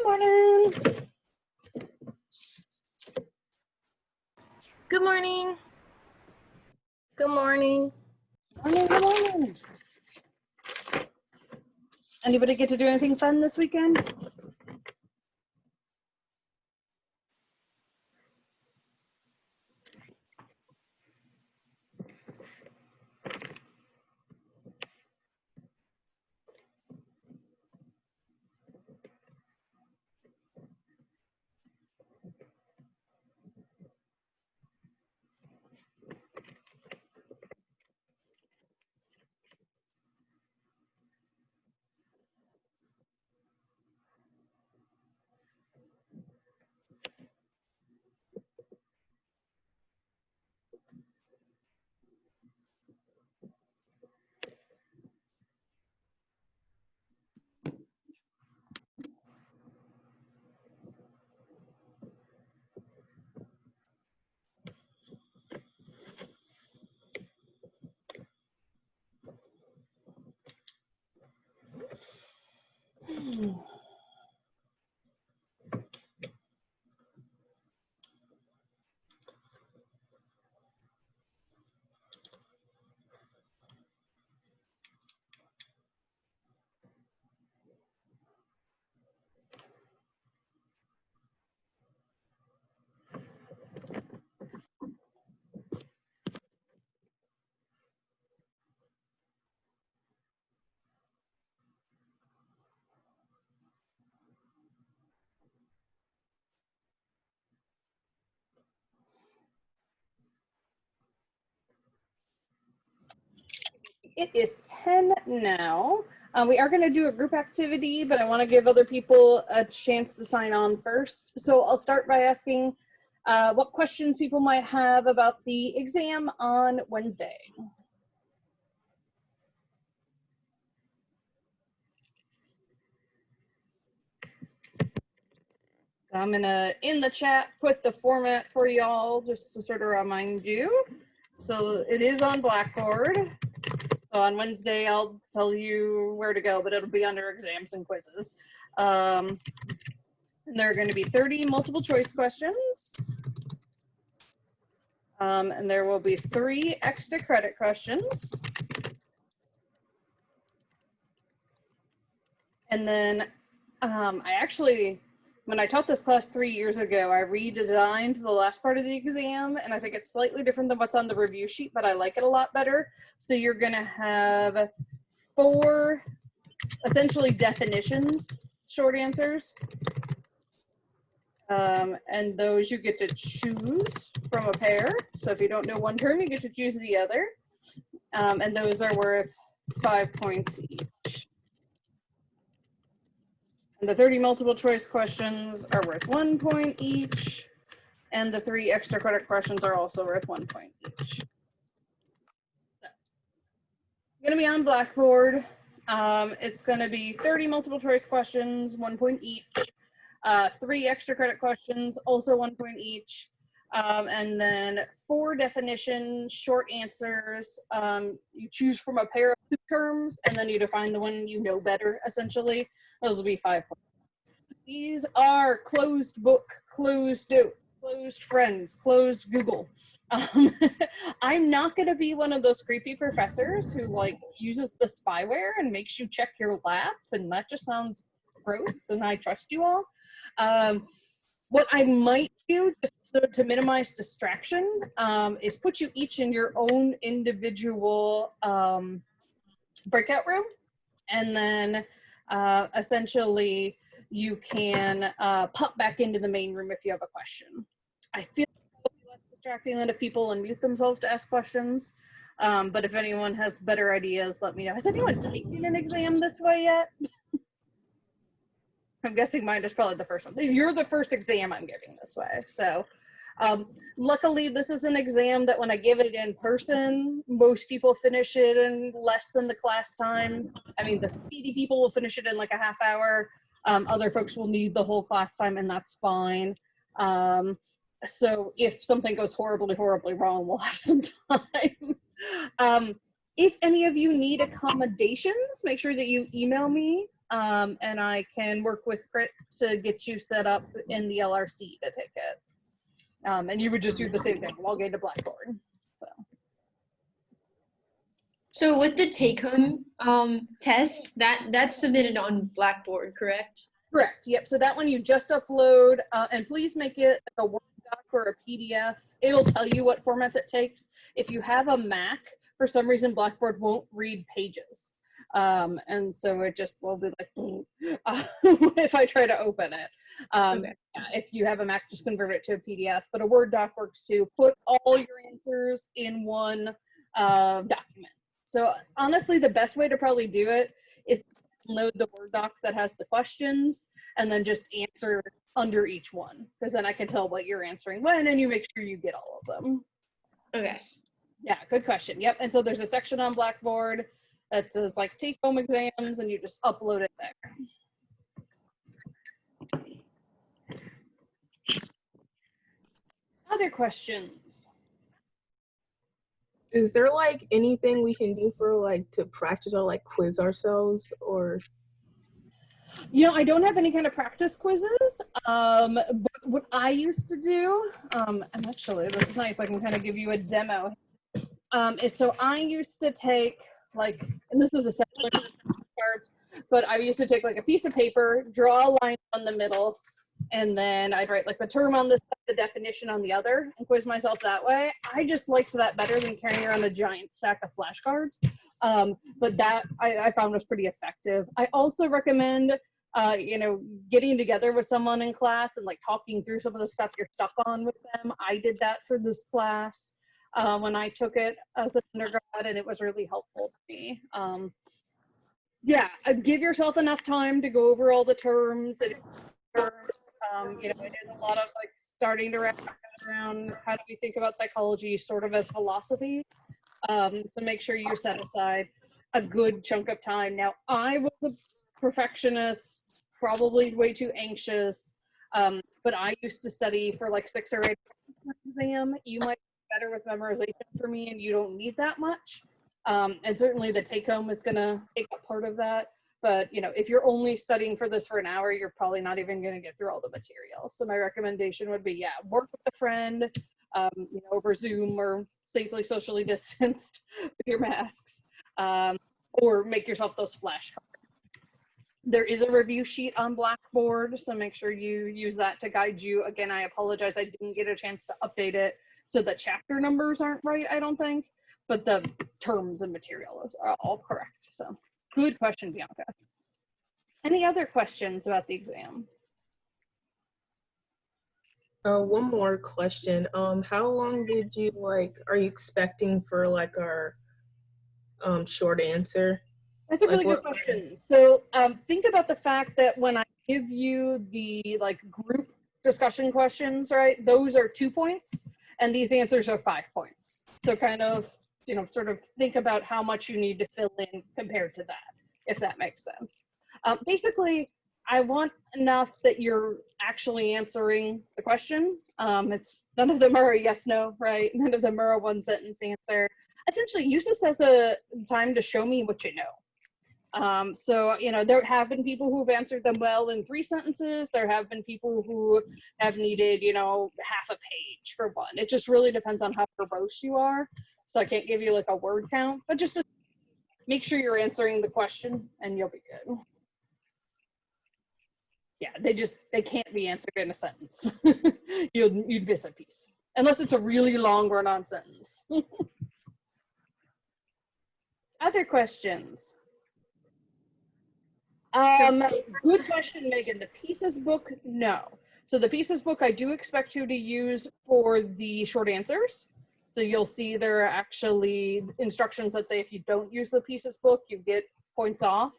morning. Good morning. Good morning. Good morning. Anybody get to do anything fun this weekend? It is 10 now. We are going to do a group activity, but I want to give other people a chance to sign on first. So I'll start by asking what questions people might have about the exam on Wednesday. I'm gonna, in the chat, put the format for y'all just to sort of remind you. So it is on Blackboard. So on Wednesday, I'll tell you where to go, but it'll be under exams and quizzes. And there are going to be 30 multiple choice questions. And there will be 3 extra credit questions. And then I actually, when I taught this class 3 years ago, I redesigned the last part of the exam, and I think it's slightly different than what's on the review sheet, but I like it a lot better. So you're gonna have 4 essentially definitions, short answers. And those you get to choose from a pair. So if you don't know one term, you get to choose the other. And those are worth 5 points each. And the 30 multiple choice questions are worth 1 point each. And the 3 extra credit questions are also worth 1 point each. So, gonna be on Blackboard. It's gonna be 30 multiple choice questions, 1 point each. 3 extra credit questions, also 1 point each. And then 4 definition short answers. You choose from a pair of 2 terms, and then you define the one you know better, essentially. Those will be 5 points. These are closed book, closed notes, closed friends, closed Google. I'm not going to be one of those creepy professors who like uses the spyware and makes you check your lap, and that just sounds gross, and I trust you all. What I might do just to minimize distraction is put you each in your own individual breakout room, and then essentially you can pop back into the main room if you have a question. I feel like it'll be less distracting than if people unmute themselves to ask questions, but if anyone has better ideas, let me know. Has anyone taken an exam this way yet? I'm guessing mine is probably the first one. You're the first exam I'm giving this way. So luckily, this is an exam that when I give it in person, most people finish it in less than the class time. I mean, the speedy people will finish it in like a half hour. Other folks will need the whole class time, and that's fine. So if something goes horribly, horribly wrong, we'll have some time. If any of you need accommodations, make sure that you email me. and I can work with Crit to get you set up in the LRC to take it. And you would just do the same thing, log into Blackboard. So with the take-home test, that's submitted on Blackboard, correct? Correct. Yep. So that one you just upload, and please make it a Word doc or a PDF. It'll tell you what formats it takes. If you have a Mac, for some reason Blackboard won't read pages, and so it just will be like if I try to open it. Okay. Yeah, if you have a Mac, just convert it to a PDF. But a Word doc works too. Put all your answers in one document. So honestly, the best way to probably do it is load the Word doc that has the questions and then just answer under each one, because then I can tell what you're answering when, and you make sure you get all of them. Okay. Yeah, good question. Yep. And so there's a section on Blackboard that says like take home exams, and you just upload it there. Other questions? Is there like anything we can do for like to practice or like quiz ourselves or? You know, I don't have any kind of practice quizzes, but what I used to do, and actually this is nice, I can kind of give you a demo, is so I used to take like, and this is essentially cards, but I used to take like a piece of paper, draw a line on the middle, and then I'd write like the term on this side, the definition on the other, and quiz myself that way. I just liked that better than carrying around a giant stack of flashcards. But that I found was pretty effective. I also recommend, you know, getting together with someone in class and like talking through some of the stuff you're stuck on with them. I did that for this class when I took it as an undergrad, and it was really helpful to me. Yeah, give yourself enough time to go over all the terms. You know, it is a lot of like starting to wrap around how do we think about psychology sort of as philosophy. So make sure you set aside a good chunk of time. Now, I was a perfectionist, probably way too anxious, but I used to study for like 6 or 8 exam. You might be better with memorization for me, and you don't need that much. And certainly the take home is going to take up part of that. But, you know, if you're only studying for this for an hour, you're probably not even going to get through all the material. So my recommendation would be, yeah, work with a friend, you know, over Zoom or safely socially distanced with your masks, or make yourself those flashcards. There is a review sheet on Blackboard, so make sure you use that to guide you. Again, I apologize, I didn't get a chance to update it, so the chapter numbers aren't right, I don't think, but the terms and materials are all correct. So good question, Bianca. Any other questions about the exam? One more question. How long did you are you expecting for like our short answer? That's a really good question. So think about the fact that when I give you the like group discussion questions, right, those are 2 points and these answers are 5 points. So kind of, you know, sort of think about how much you need to fill in compared to that, if that makes sense. Basically, I want enough that you're actually answering the question. It's none of them are a yes, no, right? None of them are a 1-sentence answer. Essentially, use this as a time to show me what you know. So, you know, there have been people who've answered them well in 3 sentences. There have been people who have needed, you know, half a page for one. It just really depends on how verbose you are. So I can't give you like a word count, but just to make sure you're answering the question and you'll be good. Yeah, they can't be answered in a sentence. You'd miss a piece. Unless it's a really long run-on sentence. Other questions? Good question, Megan. The Pieces book, no. So the Pieces book I do expect you to use for the short answers. So you'll see there are actually instructions that say if you don't use the Pieces book, you get points off.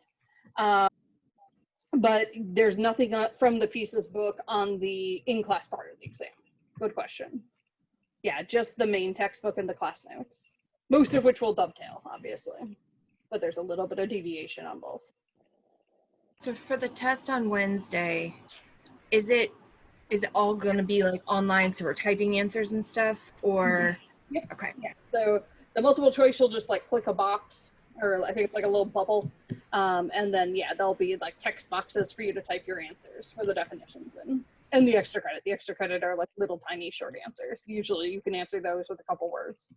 But there's nothing from the Pieces book on the in-class part of the exam. Good question. Yeah, just the main textbook and the class notes, most of which will dovetail, obviously. But there's a little bit of deviation on both. So for the test on Wednesday, is it all going to be like online, so we're typing answers and stuff, or? Yep. Okay. Yeah. So the multiple choice, you'll just like click a box or I think it's like a little bubble. And then, yeah, there'll be like text boxes for you to type your answers for the definitions in. And the extra credit. The extra credit are like little tiny short answers. Usually you can answer those with a couple words.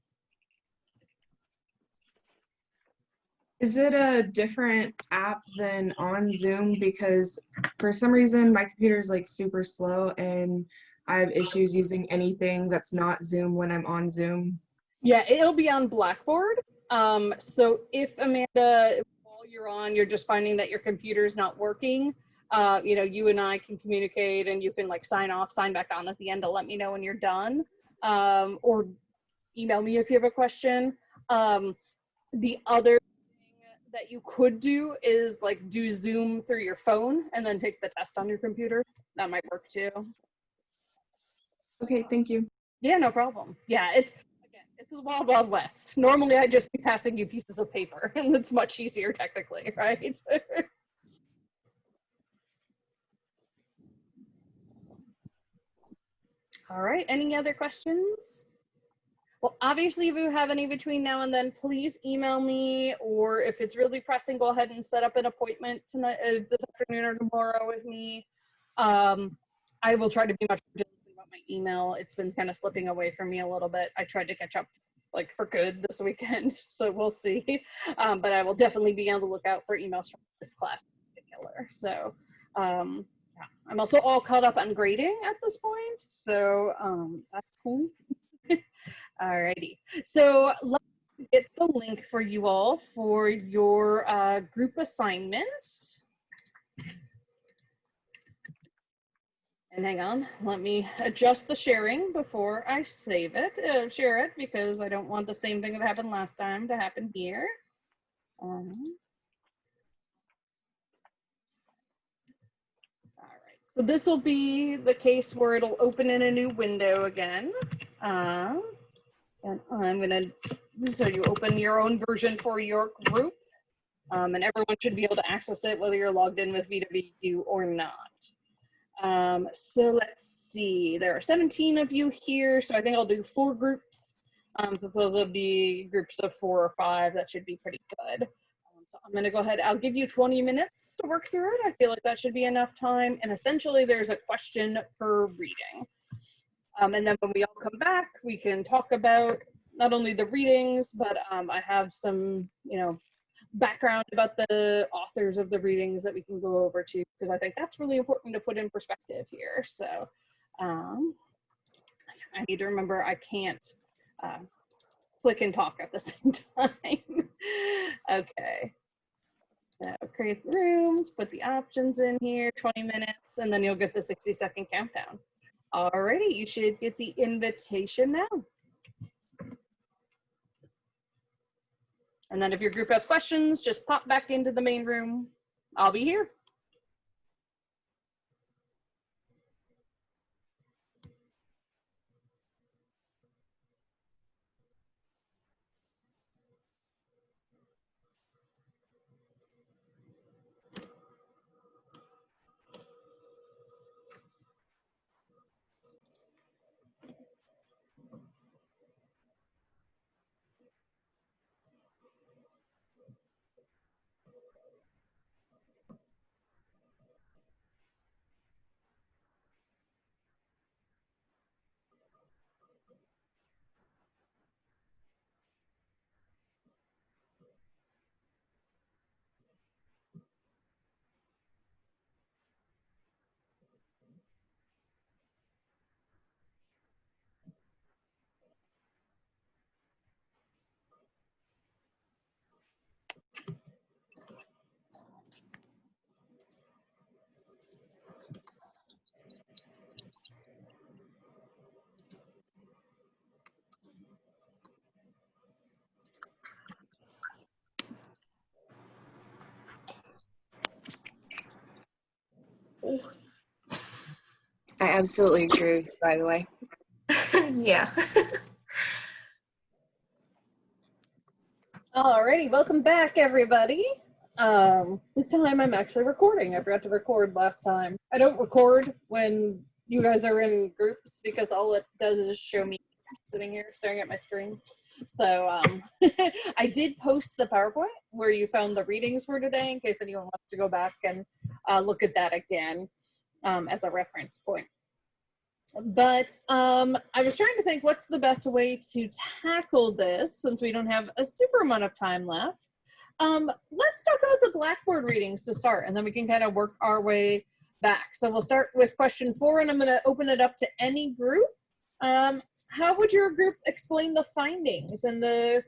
Is it a different app than on Zoom? Because for some reason my computer is like super slow and I have issues using anything that's not Zoom when I'm on Zoom. Yeah, it'll be on Blackboard. So if Amanda, while you're on, you're just finding that your computer's not working, you know, you and I can communicate and you can like sign off, sign back on at the end to let me know when you're done, or email me if you have a question. The other thing that you could do is like do Zoom through your phone and then take the test on your computer. That might work too. Okay, thank you. Yeah, no problem. Yeah, it's the wild, wild west. Normally I'd just be passing you pieces of paper and it's much easier technically, right? All right, any other questions? Well, obviously if you have any between now and then, please email me, or if it's really pressing, go ahead and set up an appointment tonight, this afternoon or tomorrow with me. I will try to be much more diligent about my email. It's been kind of slipping away from me a little bit. I tried to catch up like for good this weekend, so we'll see. But I will definitely be on the lookout for emails from this class in particular. So yeah. I'm also all caught up on grading at this point, so that's cool. Alrighty, so let's get the link for you all for your group assignments. And hang on, let me adjust the sharing before I save it, share it, because I don't want the same thing that happened last time to happen here. All right, so this will be the case where it'll open in a new window again. And I'm gonna, so you open your own version for your group, and everyone should be able to access it whether you're logged in with VWU or not. So let's see, there are 17 of you here, so I think I'll do 4 groups. So those will be groups of 4 or 5, that should be pretty good. So I'm gonna go ahead, I'll give you 20 minutes to work through it. I feel like that should be enough time. And essentially there's a question per reading. And then when we all come back, we can talk about not only the readings, but I have some, you know, background about the authors of the readings that we can go over to, because I think that's really important to put in perspective here. So I need to remember I can't click and talk at the same time. Okay. So create rooms, put the options in here, 20 minutes, and then you'll get the 60-second countdown. Alrighty, you should get the invitation now. And then if your group has questions, just pop back into the main room. I'll be here. I absolutely agree with you, by the way. Yeah. Alrighty, welcome back, everybody. This time I'm actually recording. I forgot to record last time. I don't record when you guys are in groups because all it does is show me sitting here staring at my screen. So I did post the PowerPoint where you found the readings for today in case anyone wants to go back and look at that again as a reference point. But I was trying to think what's the best way to tackle this since we don't have a super amount of time left. Let's talk about the Blackboard readings to start, and then we can kind of work our way back. So we'll start with question 4, and I'm going to open it up to any group. How would your group explain the findings in the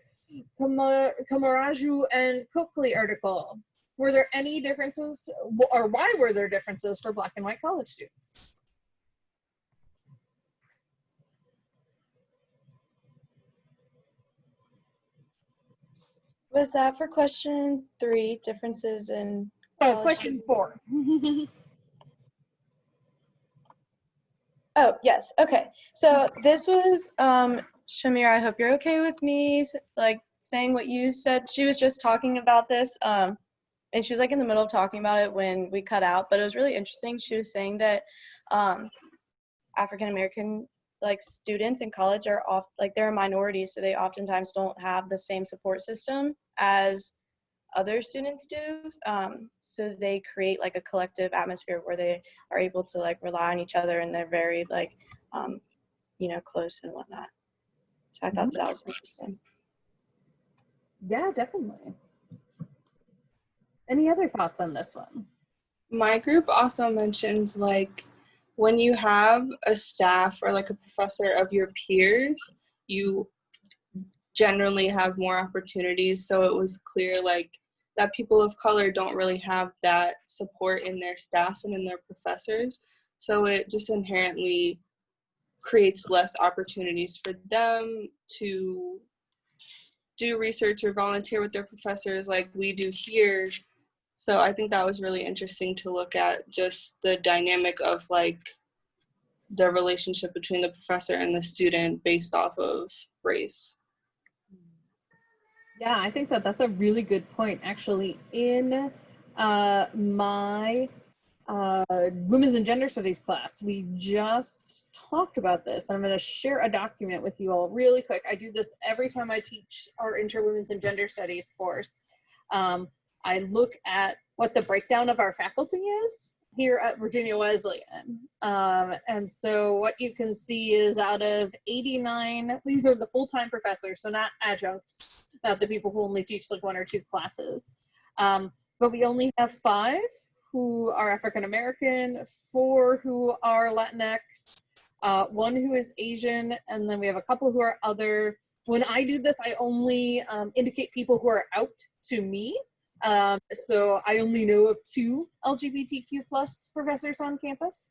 Kamaraju and Coakley article? Were there any differences, or why were there differences for Black and white college students? Was that for question 3, differences in college Question 4. Oh, yes. Okay. So this was Shamir, I hope you're okay with me like saying what you said. She was just talking about this and she was like in the middle of talking about it when we cut out, but it was really interesting. She was saying that African American like students in college are they're a minority, so they oftentimes don't have the same support system as other students do. So they create like a collective atmosphere where they are able to like rely on each other, and they're very like close and whatnot. So I thought that was interesting. Yeah, definitely. Any other thoughts on this one? My group also mentioned like when you have a staff or like a professor of your peers, you generally have more opportunities. So it was clear like that people of color don't really have that support in their staff and in their professors. So it just inherently creates less opportunities for them to do research or volunteer with their professors like we do here. So I think that was really interesting to look at, just the dynamic of like the relationship between the professor and the student based off of race. Yeah, I think that that's a really good point. Actually, in my Women's and Gender Studies class, we just talked about this. And I'm going to share a document with you all really quick. I do this every time I teach our Women's and Gender Studies course. I look at what the breakdown of our faculty is here at Virginia Wesleyan. And so what you can see is out of 89, these are the full-time professors, so not adjuncts, not the people who only teach like 1 or 2 classes. But we only have 5 who are African American, 4 who are Latinx, 1 who is Asian, and then we have a couple who are other. When I do this, I only indicate people who are out to me. So I only know of 2 LGBTQ plus professors on campus.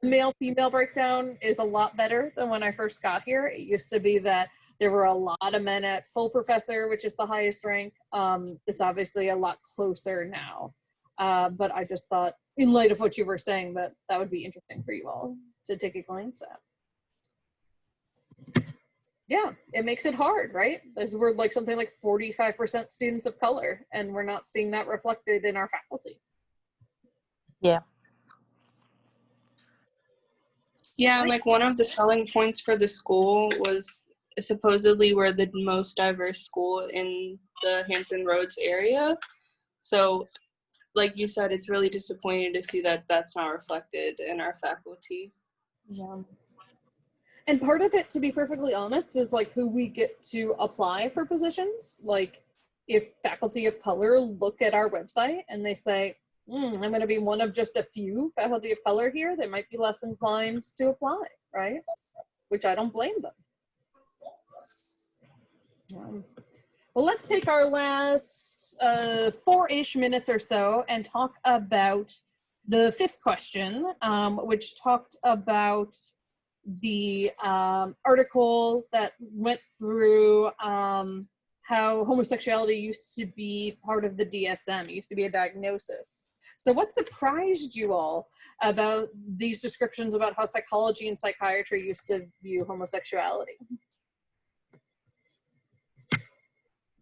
Male-female breakdown is a lot better than when I first got here. It used to be that there were a lot of men at full professor, which is the highest rank. It's obviously a lot closer now. But I just thought, in light of what you were saying, that that would be interesting for you all to take a glance at. Yeah, it makes it hard, right? As we're like something like 45% students of color, and we're not seeing that reflected in our faculty. Yeah, like one of the selling points for the school was supposedly we're the most diverse school in the Hampton Roads area. So like you said, it's really disappointing to see that that's not reflected in our faculty. Yeah. And part of it, to be perfectly honest, is like who we get to apply for positions. Like if faculty of color look at our website and they say, I'm going to be one of just a few faculty of color here, they might be less inclined to apply, right? Which I don't blame them. Well, let's take our last 4-ish minutes or so and talk about the 5th question, which talked about the article that went through how homosexuality used to be part of the DSM. It used to be a diagnosis. So what surprised you all about these descriptions about how psychology and psychiatry used to view homosexuality?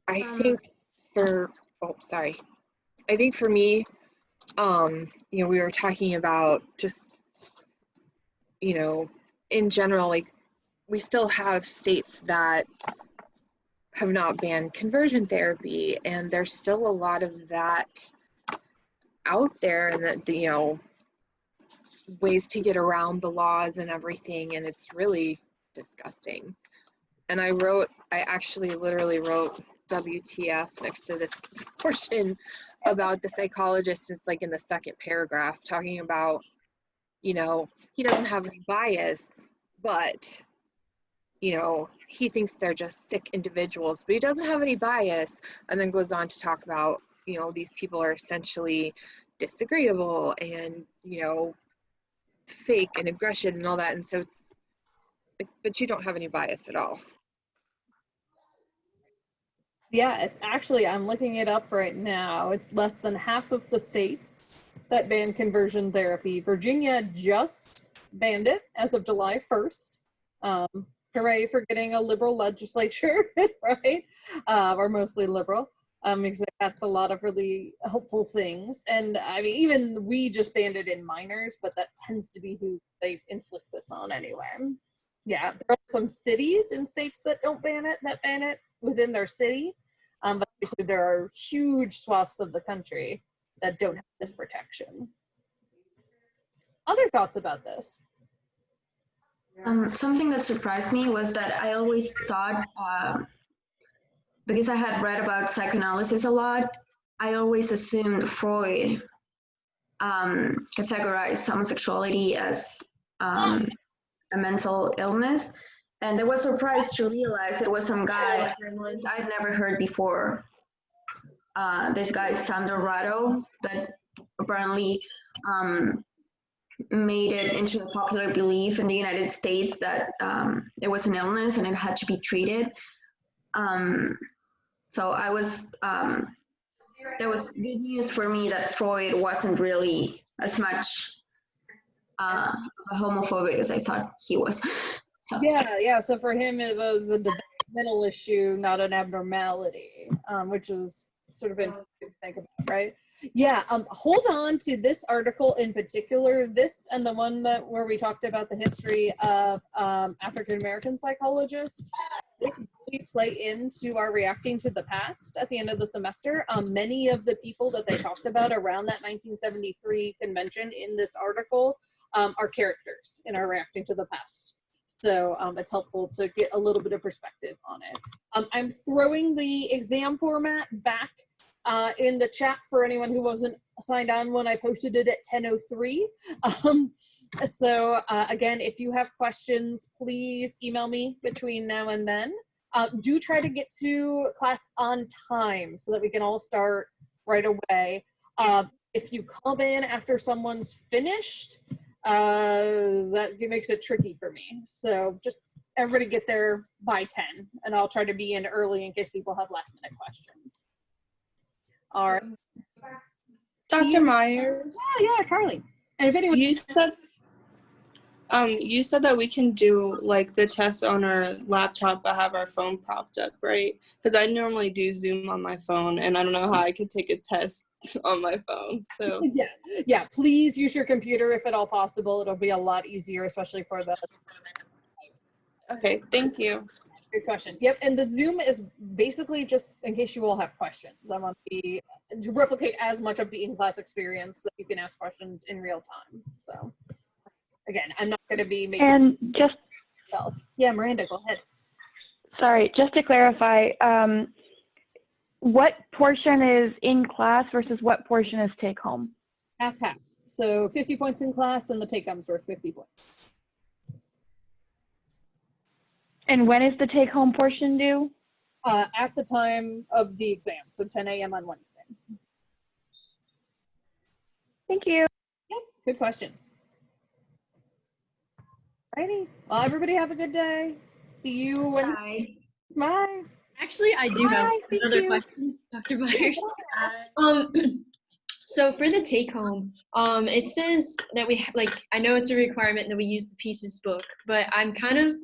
I think I think for me, we were talking about just, in general, like we still have states that have not banned conversion therapy, and there's still a lot of that out there, and that, you know, ways to get around the laws and everything, and it's really disgusting. And I actually literally wrote WTF next to this portion about the psychologist. It's like in the second paragraph talking about, you know, he doesn't have any bias, but, you know, he thinks they're just sick individuals, but he doesn't have any bias, and then goes on to talk about, you know, these people are essentially disagreeable and, you know, fake and aggression and all that. And so it's like, but you don't have any bias at all. Yeah, it's actually, I'm looking it up right now. It's less than half of the states that ban conversion therapy. Virginia just banned it as of July 1st. Hooray for getting a liberal legislature, right? Or mostly liberal. Because it passed a lot of really helpful things. And I mean, even we just banned it in minors, but that tends to be who they inflict this on anyway. Yeah, there are some cities in states that don't ban it, that ban it within their city. But obviously there are huge swaths of the country that don't have this protection. Other thoughts about this? Something that surprised me was that I always thought, because I had read about psychoanalysis a lot, I always assumed Freud categorized homosexuality as a mental illness. And I was surprised to realize it was some guy, a journalist I'd never heard before. This guy, Sandro Ratto, that apparently made it into a popular belief in the United States that it was an illness and it had to be treated. So I was, that was good news for me that Freud wasn't really as much of a homophobic as I thought he was. So. Yeah. So for him, it was a developmental issue, not an abnormality, which is sort of interesting to think about, right? Yeah. Hold on to this article in particular, this and the one that where we talked about the history of African American psychologists. This really play into our reacting to the past at the end of the semester. Many of the people that they talked about around that 1973 convention in this article are characters in our reacting to the past. So it's helpful to get a little bit of perspective on it. I'm throwing the exam format back in the chat for anyone who wasn't signed on when I posted it at 10:03. Again, if you have questions, please email me between now and then. Do try to get to class on time so that we can all start right away. If you come in after someone's finished, that makes it tricky for me. So just everybody get there by 10, and I'll try to be in early in case people have last minute questions. All right. Dr. Myers. Yeah, Carly. And if anyone you said that we can do like the test on our laptop but have our phone propped up, right? Because I normally do Zoom on my phone, and I don't know how I could take a test on my phone. So yeah, please use your computer if at all possible. It'll be a lot easier, especially for the. Okay, thank you. Good question. Yep, and the Zoom is basically just in case you all have questions. I want to replicate as much of the in-class experience that you can ask questions in real time. So again, I'm not going to be making and just myself. Yeah, Miranda, go ahead. Sorry, just to clarify, what portion is in class versus what portion is take home? Half. So 50 points in class, and the take home's worth 50 points. And when is the take home portion due? At the time of the exam, so 10 a.m. on Wednesday. Thank you. Yep, good questions. Alrighty, well, everybody have a good day. See you Wednesday. Bye. Actually, I do have another question, Dr. Myers. So for the take home, it says that we I know it's a requirement that we use the Pieces book, but I kind of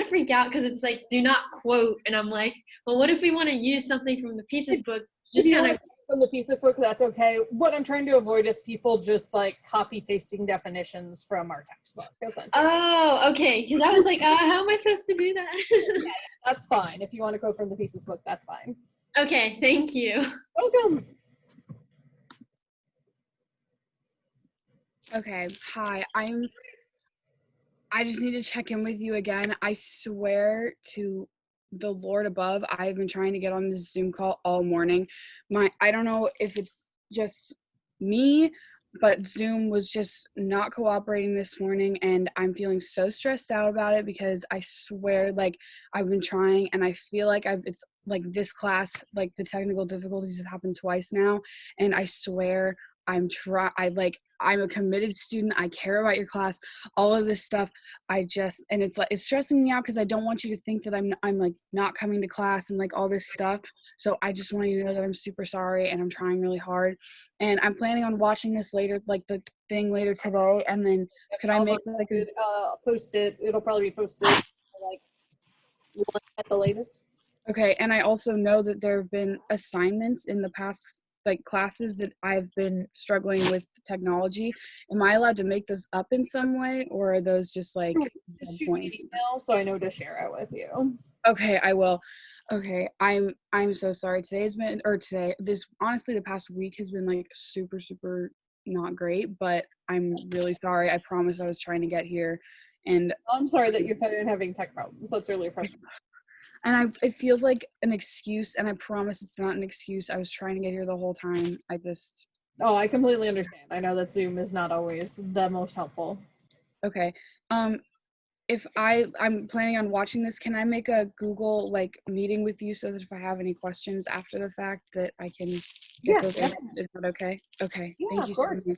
freak out because it's like, do not quote. And I'm like, well, what if we want to use something from the Pieces book? Just kind of from the piece of book, that's okay. What I'm trying to avoid is people just like copy pasting definitions from our textbook. Essentially. Oh, okay. Because I was like, how am I supposed to do that? That's fine. If you want to go from the pieces book, that's fine. Okay, thank you. Welcome. Okay, hi. I just need to check in with you again. I swear to the Lord above, I've been trying to get on this Zoom call all morning. I don't know if it's just me, but Zoom was just not cooperating this morning, and I'm feeling so stressed out about it because I swear, like, I've been trying, and I feel like it's like this class, like the technical difficulties have happened twice now, and I swear I'm a committed student. I care about your class, all of this stuff. And it's like, it's stressing me out because I don't want you to think that I'm like not coming to class and like all this stuff. So I just want you to know that I'm super sorry and I'm trying really hard. And I'm planning on watching this later, like the thing later today. And then could I make like a post it? It'll probably be posted like 1 at the latest. Okay, and I also know that there have been assignments in the past, like classes that I've been struggling with technology. Am I allowed to make those up in some way, or are those just like Just shoot me an email so I know to share it with you. Okay, I will. Okay, I'm so sorry. Honestly, the past week has been like super not great, but I'm really sorry. I promise I was trying to get here, and I'm sorry that you've been having tech problems. That's really frustrating. And it feels like an excuse, and I promise it's not an excuse. I was trying to get here the whole time. Oh, I completely understand. I know that Zoom is not always the most helpful. Okay. If I'm planning on watching this, can I make a Google like meeting with you so that if I have any questions after the fact that I can get those answered? Is that okay? Okay. Yeah, Thank you of so course. much.